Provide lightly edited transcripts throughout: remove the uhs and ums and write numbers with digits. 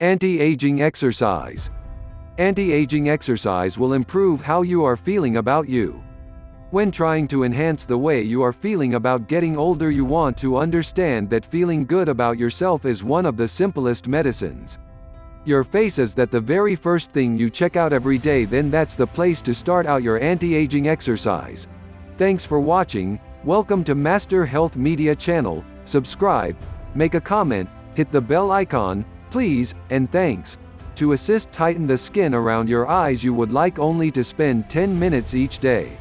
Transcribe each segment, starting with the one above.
Anti-aging exercise. Anti-aging exercise will improve how you are feeling about you. When trying to enhance the way you are feeling about getting older, you want to understand that feeling good about yourself is one of the simplest medicines. Your face is the very first thing you check out every day, then that's the place to start out your anti-aging exercise. Thanks for watching. Welcome to Master Health Media channel. Subscribe, make a comment, hit the bell icon, please, and thanks. To assist tighten the skin around your eyes, you would like only to spend 10 minutes each day.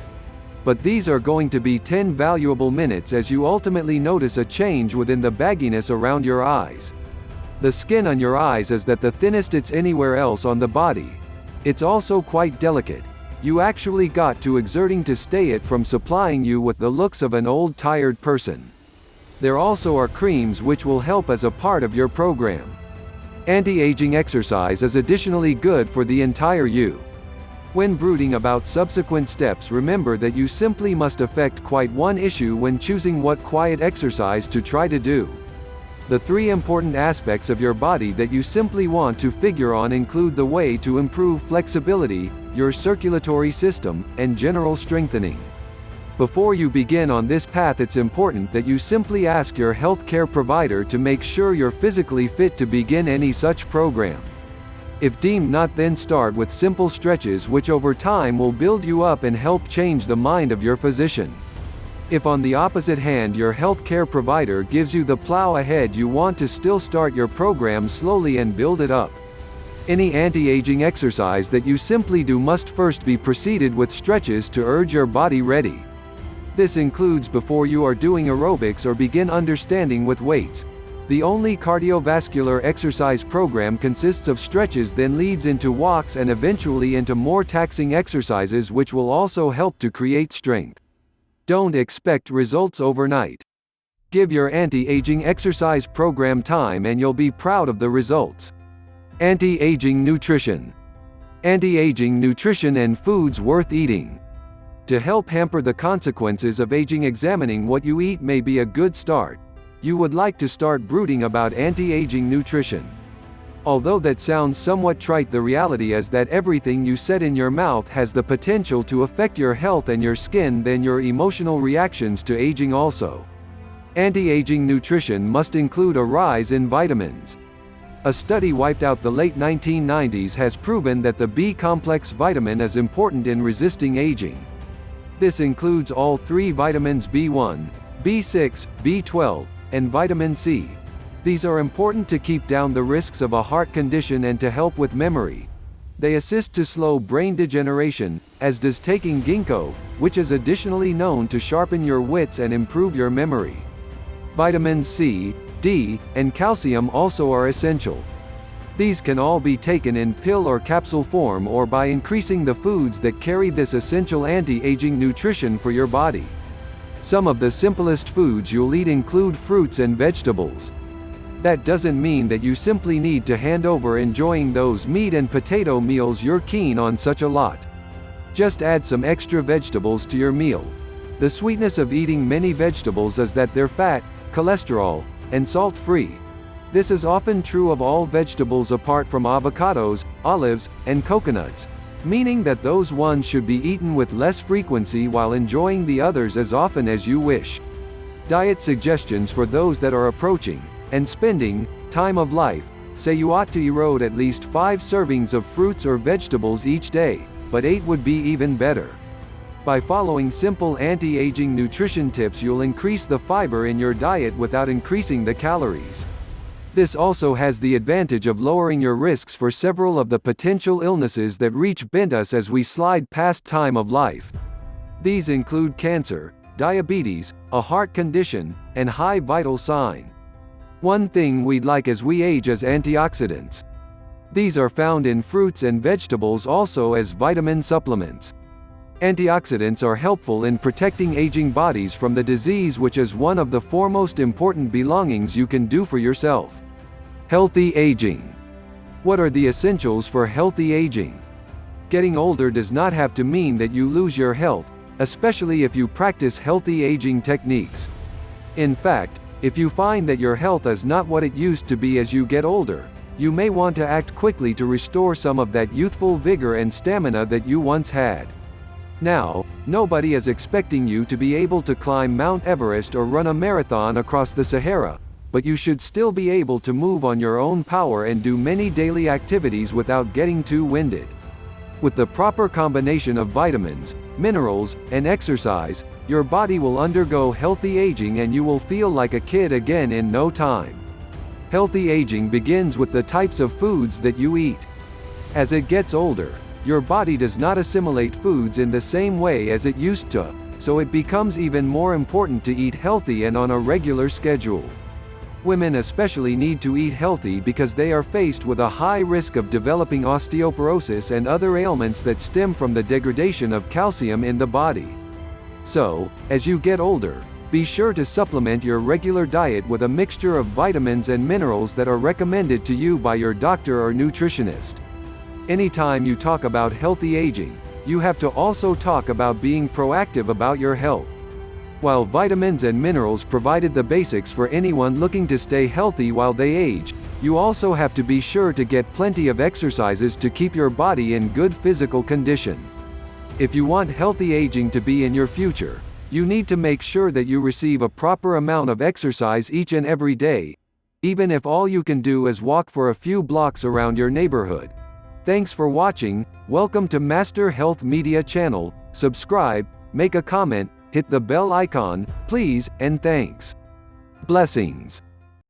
But these are going to be 10 valuable minutes as you ultimately notice a change within the bagginess around your eyes. The skin on your eyes is the thinnest it's anywhere else on the body. It's also quite delicate. You actually got to exerting to stay it from supplying you with the looks of an old tired person. There also are creams which will help as a part of your program. Anti-aging exercise is additionally good for the entire you. When brooding about subsequent steps, remember that you simply must affect quite one issue when choosing what quiet exercise to try to do. The three important aspects of your body that you simply want to figure on include the way to improve flexibility, your circulatory system, and general strengthening. Before you begin on this path, it's important that you simply ask your healthcare provider to make sure you're physically fit to begin any such program. If deemed not, then start with simple stretches which over time will build you up and help change the mind of your physician. If on the opposite hand your healthcare provider gives you the plow ahead, you want to still start your program slowly and build it up. Any anti-aging exercise that you simply do must first be preceded with stretches to urge your body ready. This includes before you are doing aerobics or begin understanding with weights. The only cardiovascular exercise program consists of stretches, then leads into walks and eventually into more taxing exercises which will also help to create strength. Don't expect results overnight. Give your anti-aging exercise program time and you'll be proud of the results. Anti-aging nutrition. Anti-aging nutrition and foods worth eating. To help hamper the consequences of aging, examining what you eat may be a good start. You would like to start brooding about anti-aging nutrition. Although that sounds somewhat trite, the reality is that everything you set in your mouth has the potential to affect your health and your skin, then your emotional reactions to aging also. Anti-aging nutrition must include a rise in vitamins. A study wiped out the late 1990s has proven that the B-complex vitamin is important in resisting aging. This includes all three vitamins: B1, B6, B12, and vitamin C. These are important to keep down the risks of a heart condition and to help with memory. They assist to slow brain degeneration, as does taking ginkgo, which is additionally known to sharpen your wits and improve your memory. Vitamins C, D, and calcium also are essential. These can all be taken in pill or capsule form or by increasing the foods that carry this essential anti-aging nutrition for your body. Some of the simplest foods you'll eat include fruits and vegetables. That doesn't mean that you simply need to hand over enjoying those meat and potato meals you're keen on such a lot. Just add some extra vegetables to your meal. The sweetness of eating many vegetables is that they're fat, cholesterol, and salt-free. This is often true of all vegetables apart from avocados, olives, and coconuts, meaning that those ones should be eaten with less frequency while enjoying the others as often as you wish. Diet suggestions for those that are approaching and spending time of life say you ought to erode at least 5 servings of fruits or vegetables each day, but 8 would be even better. By following simple anti-aging nutrition tips, you'll increase the fiber in your diet without increasing the calories. This also has the advantage of lowering your risks for several of the potential illnesses that reach bent us as we slide past time of life. These include cancer, diabetes, a heart condition, and high vital sign. One thing we'd like as we age is antioxidants. These are found in fruits and vegetables, also as vitamin supplements. Antioxidants are helpful in protecting aging bodies from the disease, which is one of the foremost important belongings you can do for yourself. Healthy aging. What are the essentials for healthy aging? Getting older does not have to mean that you lose your health, especially if you practice healthy aging techniques. In fact, if you find that your health is not what it used to be as you get older, you may want to act quickly to restore some of that youthful vigor and stamina that you once had. Now, nobody is expecting you to be able to climb Mount Everest or run a marathon across the Sahara, but you should still be able to move on your own power and do many daily activities without getting too winded. With the proper combination of vitamins, minerals, and exercise, your body will undergo healthy aging and you will feel like a kid again in no time. Healthy aging begins with the types of foods that you eat. As it gets older, your body does not assimilate foods in the same way as it used to, so it becomes even more important to eat healthy and on a regular schedule. Women especially need to eat healthy because they are faced with a high risk of developing osteoporosis and other ailments that stem from the degradation of calcium in the body. So, as you get older, be sure to supplement your regular diet with a mixture of vitamins and minerals that are recommended to you by your doctor or nutritionist. Anytime you talk about healthy aging, you have to also talk about being proactive about your health. While vitamins and minerals provided the basics for anyone looking to stay healthy while they age, you also have to be sure to get plenty of exercises to keep your body in good physical condition. If you want healthy aging to be in your future, you need to make sure that you receive a proper amount of exercise each and every day, even if all you can do is walk for a few blocks around your neighborhood. Thanks for watching. Welcome to Master Health Media channel. Subscribe, make a comment, hit the bell icon, please, and thanks. Blessings.